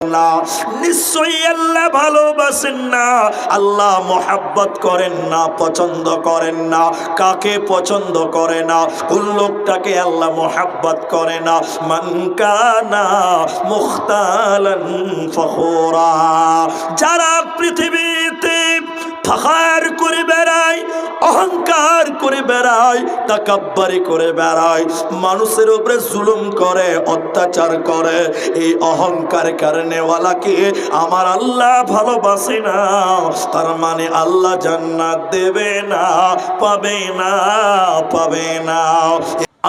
না, নিশ্চয়ই আল্লাহ ভালোবাসেন না, আল্লাহ মোহাব্বত করেন না, পছন্দ করেন না। কাকে পছন্দ করে না? কোন লোকটাকে আল্লাহ মোহাব্বত করে না? মান কানা মুখতালান ফখুরা, যারা পৃথিবীতে ফাখার করে বেড়ায়, অহংকার করে বেড়ায়, তাকাব্বুরি করে বেড়ায়, মানুষের উপরে জুলুম করে, অত্যাচার করে, এই অহংকার কারণেওয়ালাকে আমার আল্লাহ ভালোবাসে না। তার মানে আল্লাহ জান্নাত দেবে না, পাবে না, পাবে না।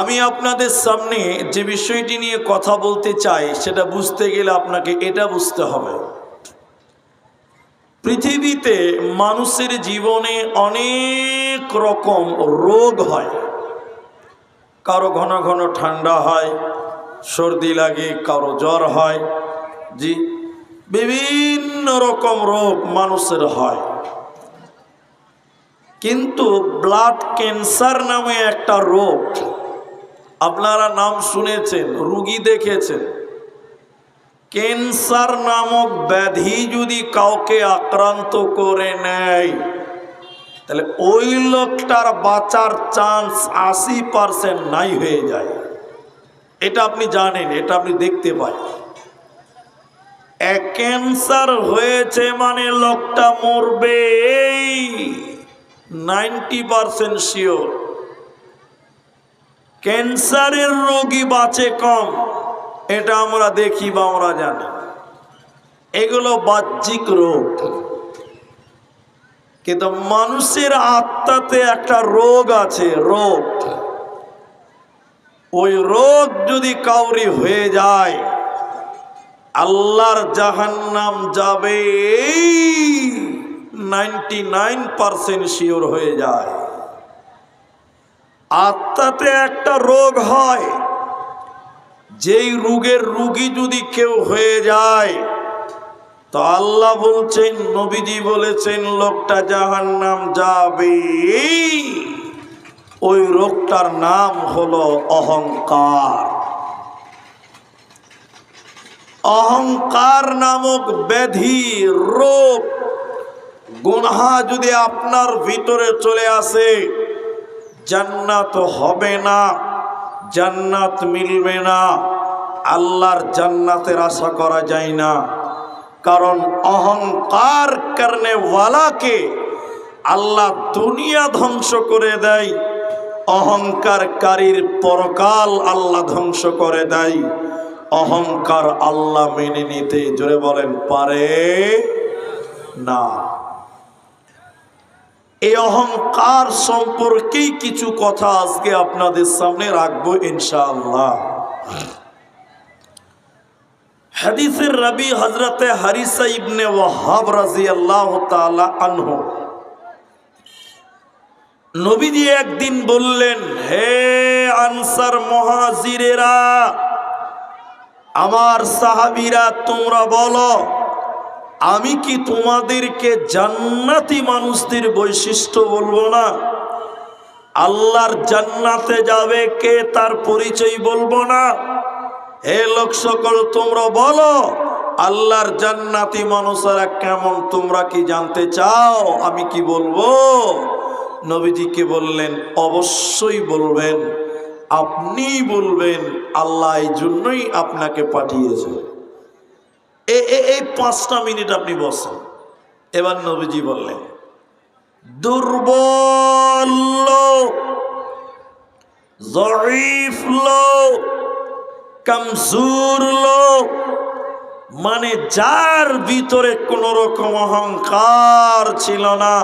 আমি আপনাদের সামনে যে বিষয়টি নিয়ে কথা বলতে চাই সেটা বুঝতে গেলে আপনাকে এটা বুঝতে হবে, পৃথিবীতে মানুষের জীবনে অনেক রকম রোগ হয়। কারো ঘন ঘন ঠান্ডা হয়, সর্দি লাগে, কারো জ্বর হয়, জি, বিভিন্ন রকম রোগ মানুষের হয়। কিন্তু ব্লাড ক্যান্সার নামে একটা রোগ, আপনারা নাম শুনেছেন, রোগী দেখেছেন। ক্যান্সার নামক ব্যাধি যদি কাউকে আক্রান্ত করে নেয়, তাহলে ওই লোকটার বাঁচার চান্স 80% নাই হয়ে যায়। এটা আপনি জানেন, এটা আপনি দেখতে পাই। ক্যান্সার হয়েছে মানে লোকটা মরবে, 90% শিওর। ক্যান্সারের রোগী বাঁচে কম, এটা আমরা দেখি বা আমরা জানি। এগুলো বাহ্যিক রোগ, কিন্তু মানুষের আত্মাতে একটা রোগ আছে, রোগ। ওই রোগ যদি কাউরি হয়ে যায়, আল্লাহর জাহান্নাম যাবে 99% শিওর হয়ে যায়। আত্মাতে একটা রোগ হয়, যেই রোগের রোগী যদি কেউ হয়ে যায়, তো আল্লাহ বলছেন, নবীজি বলেছেন, লোকটা জাহান্নাম যাবে। ওই রোগটার নাম হলো অহংকার। অহংকার নামক ব্যাধি, রোগ, গুনাহ যদি আপনার ভিতরে চলে আসে, জান্নাত হবে না, জান্নাত মিলবে না, আল্লাহর জান্নাতের আশা করা যায় না। কারণ অহংকার করনে ওয়ালাকে আল্লাহ দুনিয়া ধ্বংস করে দেয়, অহংকারকারীর পরকাল আল্লাহ ধ্বংস করে দেয়। অহংকার আল্লাহ মেনে নিতে, জোরে বলেন, পারে না। এই অহংকার সম্পর্কেই কিছু কথা আজকে আপনাদের সামনে রাখবো ইনশাআল্লাহ। হাদিসের রাবি হযরতে হারিসা ইবনে ওয়াহাব রাদিয়াল্লাহু তাআলা আনহু, নবীজি একদিন বললেন, হে আনসার মুহাজিরেরা, আমার সাহাবীরা, তোমরা বলো, আমি কি তোমাদেরকে জান্নাতি মানুষদের বৈশিষ্ট্য বলবো না? আল্লাহর জান্নাতে যাবে কে, তার পরিচয় বলবো না? হে লোক সকল, তোমরা বলো, আল্লাহর জান্নাতি মানুষেরা কেমন, তোমরা কি জানতে চাও? আমি কি বলবো? নবীজিকে বললেন, অবশ্যই বলবেন, আপনি বলবেন, আল্লাহ এই জন্যই আপনাকে পাঠিয়েছে। এই 5টা মিনিট আপনি বসেন। এবার নবীজি বললেন, দুর্বল লোক, জয়ীফ লোক, কমজোর লোক, মানে যার ভিতরে কোন রকম অহংকার ছিল না,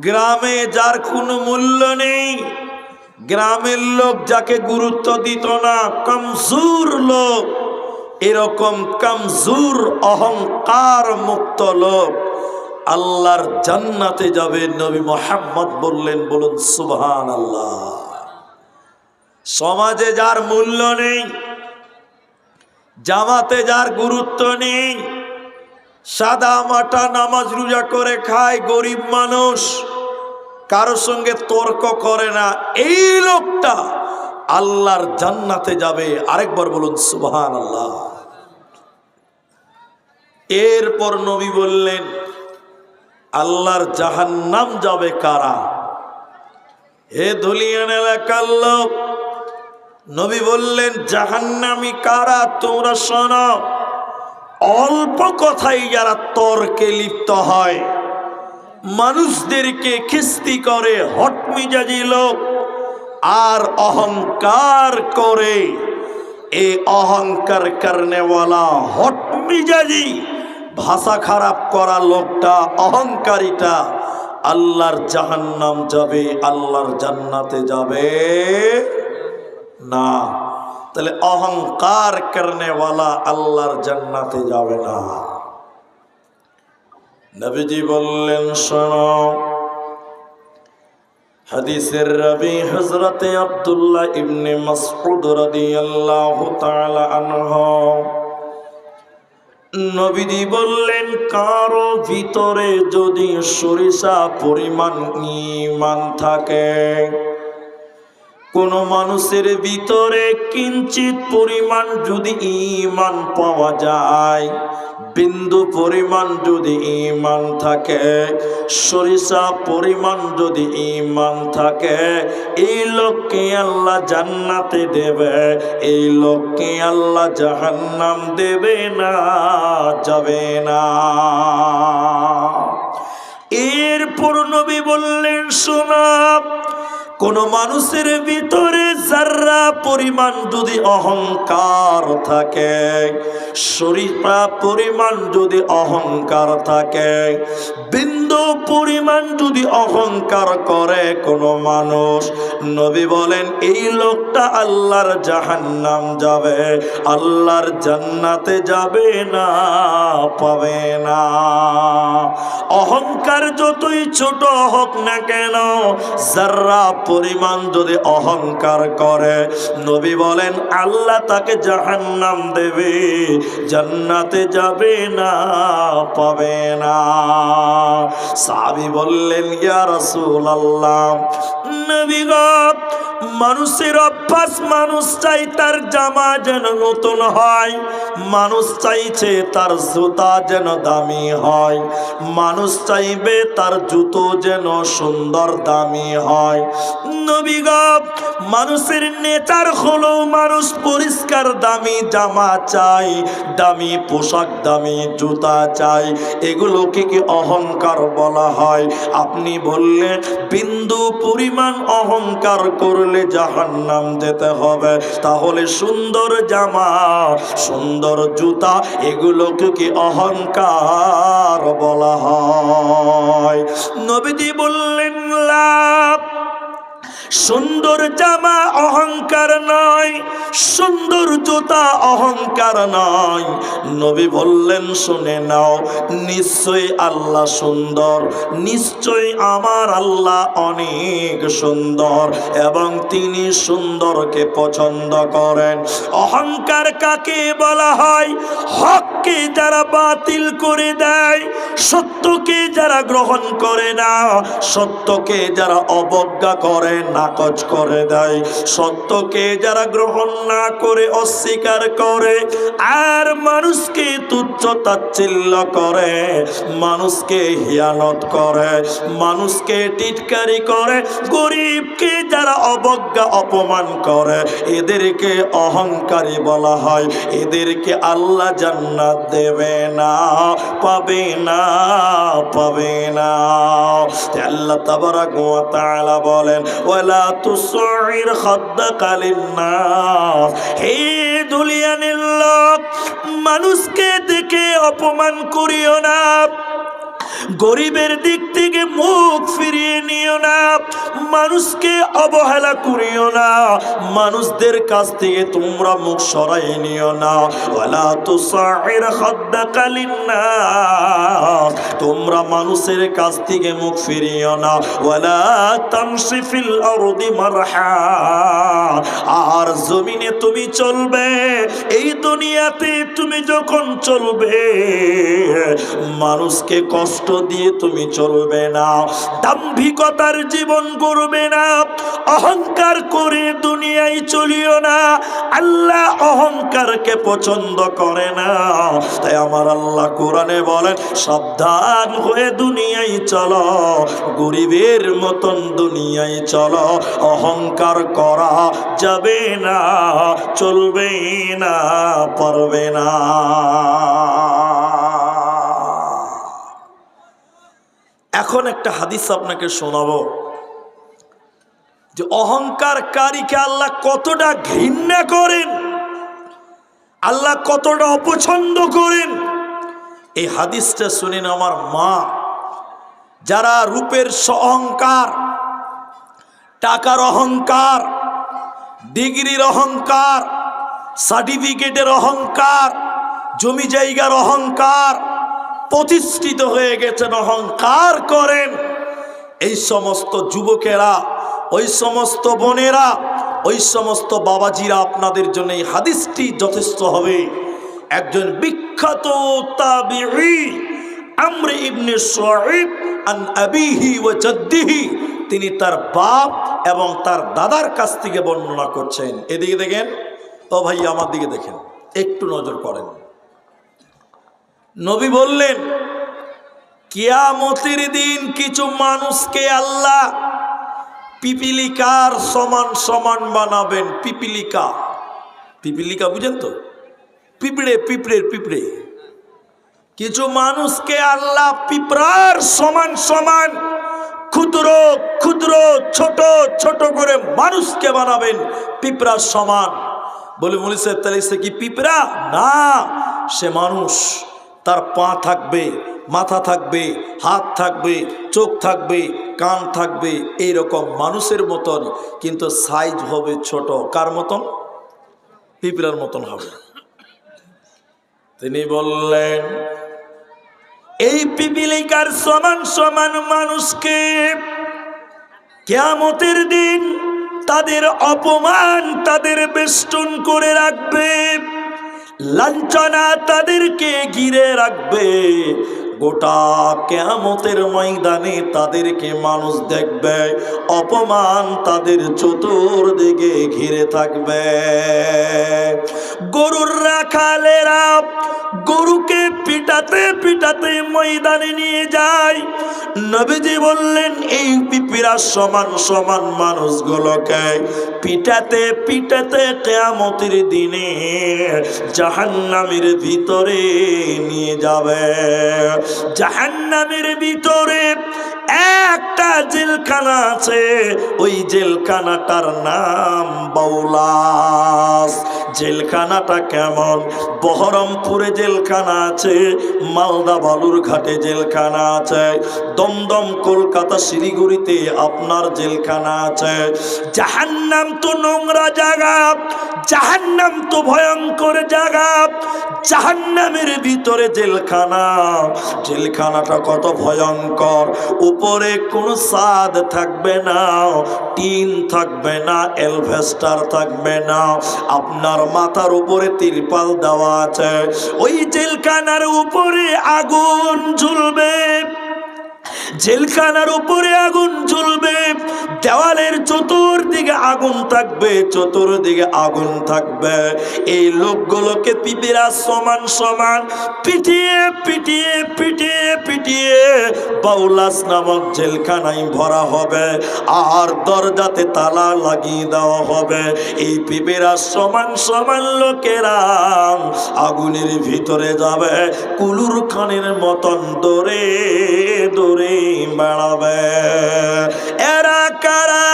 গ্রামে যার কোনো মূল্য নেই, গ্রামের লোক যাকে গুরুত্ব দিত না, কমজোর লোক, এরকম কমজোর অহংকার মুক্ত লোক আল্লাহর জান্নাতে যাবে। নবী মুহাম্মদ বললেন, বলুন সুবহানাল্লাহ। সমাজে যার মূল্য নেই, জামাতে যার গুরুত্ব নেই, সাদা মাটা নামাজ রোজা করে খায়, গরিব মানুষ, কারো সঙ্গে তর্ক করে না, এই লোকটা আল্লাহর জান্নাতে যাবে। আরেকবার বলুন সুবহানাল্লাহ। এরপর নবী বললেন, আল্লাহর জাহান্নাম যাবে কারা? হে ধুলিয়ান এলাকার লোক, নবী বললেন জাহান্নামী কারা তোমরা শোনো। অল্প কথাই যারা তর্কে লিপ্ত হয়, মানুষদেরকে খিস্তি করে, হটমিজাজি লোক আর অহংকার করে, এই অহংকার করনেওয়ালা হটমিজাজি ভাষা খারাপ করা লোকটা, অহংকারীটা আল্লাহর জাহান্নাম যাবে, আল্লাহর জান্নাতে যাবে না। তাহলে অহংকার করনেওয়ালা আল্লাহর জান্নাতে যাবে না। নবীজি বললেন শোনো, হাদিসের রাবি হযরতে আব্দুল্লাহ ইবনে মাসউদ রাদিয়াল্লাহু তাআলা আনহু, নবীজি বললেন কারো ভিতরে যদি সরিষা পরিমাণ ঈমান থাকে, কোন মানুষের ভিতরে কিঞ্চিত পরিমাণ যদি ঈমান পাওয়া যায়, বিন্দু পরিমাণ যদি ঈমান থাকে, সরিষা পরিমাণ যদি ঈমান থাকে, এই লোককে আল্লাহ জান্নাতে দেবে, এই লোককে আল্লাহ জাহান্নাম দেবে না, যাবে না। এরপর নবী বললেন শোনো, কোন মানুষের ভিতরে যারা পরিমাণ যদি অহংকার থাকে, সরিষা পরিমাণ যদি অহংকার থাকে, বিন্দু পরিমাণ যদি অহংকার করে কোন মানুষ, নবী বলেন এই লোকটা আল্লাহর জাহান্নাম যাবে, আল্লাহর জান্নাতে যাবে না, পাবে না। অহংকার যতই ছোট হোক না কেন, যারা পরিমাণ যদি অহংকার করে, নবী বলেন আল্লাহ তাকে জাহান্নাম দেবে, জান্নাতে যাবে না, পাবে না। সাহাবী বললেন ইয়া রাসূলুল্লাহ, নবী গো, মানুষের অভ্যাস, মানুষ চাই তার জামা যেন নতুন হয়, মানুষ চাইছে তার জুতা যেন দামি হয়, মানুষ চাইবে তার জুতো যেন সুন্দর দামি হয়। নবী গো, মানুষের নেচার হলো মানুষ পরিষ্কার দামি জামা চাই, দামি পোশাক, দামি জুতা চাই। এগুলোকে কি অহংকার বলা হয়? আপনি বললেন বিন্দু পরিমাণ অহংকার করলে জাহান্নাম যেতে হবে, তাহলে সুন্দর জামা, সুন্দর জুতা, এগুলোকে কি অহংকার বলা হয়? নবীজি বললেন না, সুন্দর জামা অহংকার নয়, সুন্দর জুতা অহংকার নয়। নবী বললেন শুনে নাও, নিশ্চয়ই আল্লাহ সুন্দর, নিশ্চয়ই আমার আল্লাহ অনেক সুন্দর এবং তিনি সুন্দরকে পছন্দ করেন। অহংকার কাকে বলা হয়? হককে যারা বাতিল করে দেয়, সত্যকে যারা গ্রহণ করে না, সত্যকে যারা অবজ্ঞা করে, নাকচ করে দেয়, সত্যকে যারা গ্রহণ না করে অস্বীকার করে, আর মানুষকে তুচ্ছ তাচ্ছিল্য করে, মানুষকে হিয়ানত করে, মানুষকে টিটকারি করে, গরিবকে যারা অবজ্ঞা অপমান করে, এদেরকে অহংকারী বলা হয়। এদেরকে আল্লাহ জান্নাত দেবে না, পাবে না, পাবে না। আল্লাহ তাবারাক ওয়া তাআলা বলেন ওয়ালা তুসইর খাদ্দাকা লিন-নাস, হে দুনিয়ার লোক, মানুষকে দেখে অপমান করিও না, গরিবের দিক থেকে মুখ ফিরিয়ে নিও না, মানুষকে অবহেলা করিও না, মানুষদের কাছ থেকে তোমরা মুখ সরাই নিও না। ওয়ালা তুসইর খাদ্দাকা লিন-নাস, তোমরা মানুষের কাছ থেকে মুখ ফিরিও না। ওয়ালা তামশি ফিল আরদি মারহা, আর জমিনে তুমি চলবে, এই দুনিয়াতে তুমি যখন চলবে, মানুষকে কষ্ট দিয়ে তুমি চলবে না, দাম্ভিকতার জীবন করবে না, অহংকার করে দুনিয়ায় চলিও না। আল্লাহ অহংকারকে পছন্দ করে না। তাই আমার আল্লাহ কোরআনে বলেন, সাবধান হয়ে দুনিয়ায় চলো, গরিবের মতন দুনিয়ায় চলো। অহংকার করা যাবে না, চলবে না, পারবে না। এখন একটা হাদিস আপনাকে শোনাবো যে অহংকারকারীকে আল্লাহ কতটা ঘৃণা করেন, আল্লাহ কতটা অপছন্দ করেন। এই হাদিসটা শুনেন আমার মা, যারা রূপের অহংকার, টাকার অহংকার, ডিগ্রির অহংকার, সার্টিফিকেটের অহংকার, জমি জায়গার অহংকার, প্রতিষ্ঠিত হয়ে গেছেন, অহংকার করেন, এই সমস্ত যুবকেরা, ওই সমস্ত বোনেরা, ওই সমস্ত বাবাজিরা, আপনাদের জন্য এই হাদিসটি যথেষ্ট হবে। একজন বিখ্যাত তাবিঈ আমর ইবনে শুআইব আন আবিহি ওয়া জাদ্দিহি, তিনি তার বাপ এবং তার দাদার কাছ থেকে বর্ণনা করছেন। এদিকে দেখেন, ও ভাই আমার দিকে দেখেন, একটু নজর করেন। নবী বললেন, কিয়ামতের দিন কিছু মানুষকে আল্লাহ পিপিলিকার সমান সমান বানাবেন। পিপিলিকা, পিপিলিকা বুঝেন তো? পিঁপড়ে, পিঁপড়ের পিঁপড়ে। কিছু মানুষকে আল্লাহ পিঁপড়ার সমান সমান, ক্ষুদ্র ক্ষুদ্র ছোট ছোট করে মানুষকে বানাবেন পিঁপড়ার সমান। বলে মৌলী সাহেব, তাহলে সে কি পিঁপড়া? না, সে মানুষ। তার পা থাকবে, মাথা থাকবে, হাত থাকবে, চোখ থাকবে, কান থাকবে, এইরকম মানুষের মতন, কিন্তু সাইজ হবে ছোট। কার মতন? পিঁপড়ার মতন হবে। তিনি বললেন, এই পিপিলিকার সমান সমান মানুষকে কিয়ামতের দিন তাদের অপমান তাদের বেষ্টন করে রাখবে, লাঞ্ছনা তাদেরকে ঘিরে রাখবে। গোটা কিয়ামতের ময়দানে তাদেরকে মানুষ দেখবে, অপমান তাদের চতুর্দিকে ঘিরে থাকবে। গরুর রাখালেরা গরুকে পিটাতে পিটাতে ময়দানে নিয়ে যায়। নবীজি বললেন, এই পিঁপড়ার সমান সমান মানুষগুলোকে পিটাতে পিটাতে কিয়ামতের দিনে জাহান্নামের ভিতরে নিয়ে যাবে। জাহান্নামের ভিতরে একটা জেলখানা আছে, ওই জেলখানাটার নাম বাউলাস। জেলখানাটা কেমন? বহরমপুরে জেলখানা আছে, মালদা বালুরঘাটে জেলখানা আছে, দমদম কলকাতা শিলিগুড়িতে আপনার জেলখানা আছে। জাহান্নাম তো নোংরা জায়গা, জাহান্নাম তো ভয়ঙ্কর জায়গা। জাহান্নামের ভিতরে জেলখানা, জেলখানাটা কত ভয়ঙ্কর। উপরে কোনো ছাদ থাকবে না, টিন থাকবে না, এলভেস্টার থাকবে না, আপনার মাথার উপরে তিরপাল দেওয়া আছে। ওই জেলখানার উপরে আগুন জ্বলবে, জেলখানার উপরে আগুন জ্বলবে, দেওয়ালের চতুর্দিকে আগুন থাকবে, চতুর্দিকে আগুন থাকবে। এই লোকগুলোকে পিঁপড়া সমান সমান পিটিয়ে পিটিয়ে পিটিয়ে পিটিয়ে বাউলাস নামক জেলখানায় ভরা হবে, আর দরজাতে তালা লাগিয়ে দেওয়া হবে। এই পিঁপড়া সমান সমান লোকেরা আগুনের ভিতরে যাবে, কুলুর খানের মতন দৌড়ে দৌড়ে বেড়াবে। এরা কারা?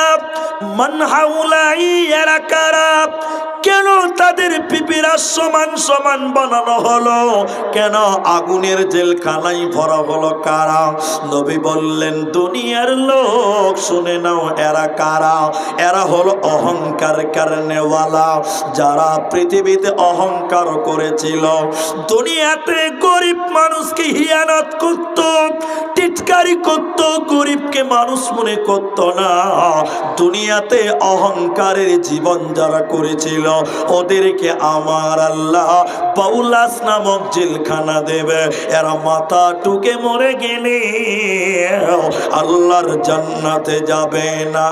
মান হাউলাই, এরা কারা? কেন তাদের পিঁপড়া সমান সমান বানানো হলো? কেন আগুনের জেলখানায় ভরা হলো? কারা? নবী বললেন, দুনিয়ার লোক শুনে নাও, এরা কারা? এরা হলো অহংকার কারণেওয়ালা, যারা পৃথিবীতে অহংকার করেছিল। দুনিয়াতে গরিব মানুষকে হিয়ানত করত, টিটকারি করত, গরিবকে মানুষ মনে করত না। দুনিয়াতে অহংকারের জীবন যারা করেছিল, ওদেরকে আমার আল্লাহ বাউলাস নামক জেলখানা দেবে। এরা মাথা টুকে মরে গেলে আল্লাহর জান্নাতে যাবে না,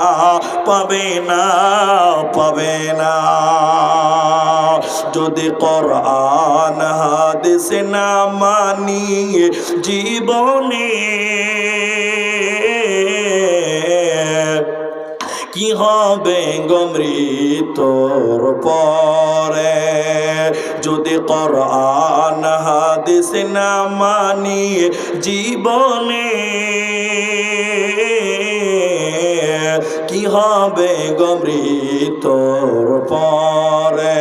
পাবে না, পাবে না। যদি কোরআন হাদিস না মানি জীবনে কি হবে গো মৃত্যুর পরে? যদি কোরআন হাদিস না মানি জীবনে কি হবে গো মৃত্যুর পরে?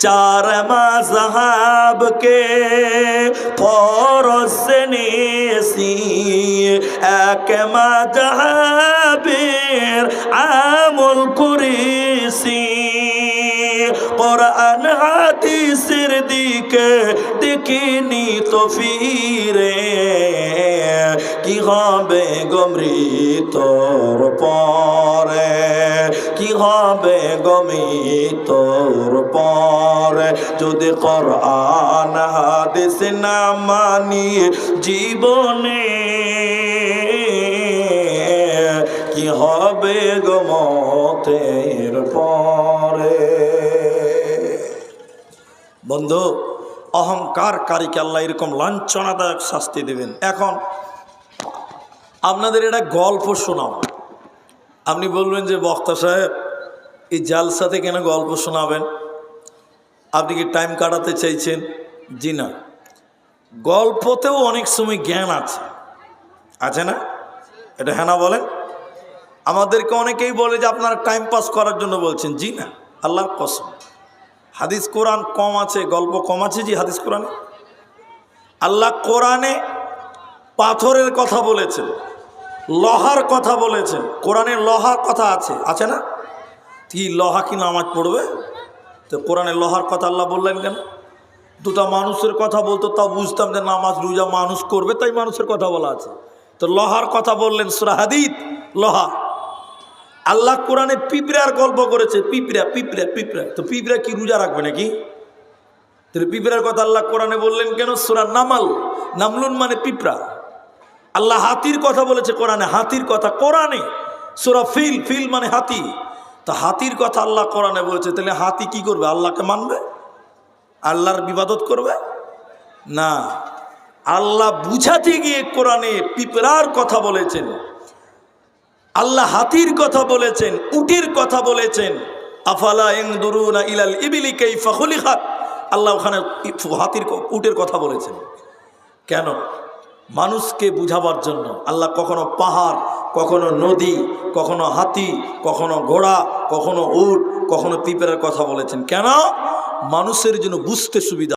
চার মাযহাবকে ফরজ নিয়েছি, এক মাযহাবের আমল করেছি। কোরআন হাদিসের দিকে দেখিনি তো ফিরে কি হবে গো মৃত্যুর পরে? কি হবে গো মৃত্যুর পরে? যদি কোরআন হাদিস না মানি জীবনে কি হবে গো মতের পরে? বন্ধু, অহংকারকারীকে আল্লাহ এরকম লাঞ্ছনাদায়ক শাস্তি দেবেন। এখন আপনাদের এটা গল্প শোনাও। আপনি বলবেন যে বক্তা সাহেব এই জালসাতে কেন গল্প শোনাবেন? আপনি কি টাইম কাটাতে চাইছেন? জি না, গল্পতেও অনেক সময় জ্ঞান আছে, আছে না? এটা হ্যাঁ না বলেন? আমাদেরকে অনেকেই বলে যে আপনারা টাইম পাস করার জন্য বলছেন। জি না, আল্লাহর কসম, হাদিস কোরআন কম আছে, গল্প কম আছে। জি, হাদিস কোরআনে আল্লাহ কোরআনে পাথরের কথা বলেছেন, লোহার কথা বলেছেন। কোরআনে লোহার কথা আছে, আছে না? কি লোহা কি নামাজ পড়বে? তো কোরআনে লোহার কথা আল্লাহ বললেন কেন? দুটা মানুষের কথা বলতো, তাও বুঝতাম যে নামাজ রোজা মানুষ করবে, তাই মানুষের কথা বলা আছে। তো লোহার কথা বললেন সূরা হাদীদ, লোহা। আল্লাহ কোরআনে পিঁপড়ার গল্প করেছে, পিঁপড়া পিঁপড়া পিঁপড়া। তো পিঁপড়া কি রোজা রাখবে নাকি? তাহলে পিঁপড়ার কথা আল্লাহ কোরআনে বললেন কেন? সূরা নামাল, নামলুন মানে পিঁপড়া। আল্লাহ হাতির কথা বলেছে কোরআনে, হাতির কথা কোরআনে। সূরা ফিল, ফিল মানে হাতি। তা হাতির কথা আল্লাহ কোরআনে বলেছে, তাহলে হাতি কি করবে? আল্লাহকে মানবে? আল্লাহর ইবাদত করবে না। আল্লাহ বুঝাতে গিয়ে কোরআনে পিঁপড়ার কথা বলেছেন, আল্লাহ হাতির কথা বলেছেন, উটের কথা বলেছেন। আফালা ইয়ানদুরুনা ইলাল ইবিলি কাইফা খুলিকাত। আল্লাহ ওখানে হাতির উটের কথা বলেছেন কেন? মানুষকে বুঝাবার জন্য। আল্লাহ কখনো পাহাড়, কখনো নদী, কখনো হাতি, কখনো ঘোড়া, কখনো উট, কখনো পিঁপড়ার কথা বলেছেন কেন? মানুষের জন্য বুঝতে সুবিধা।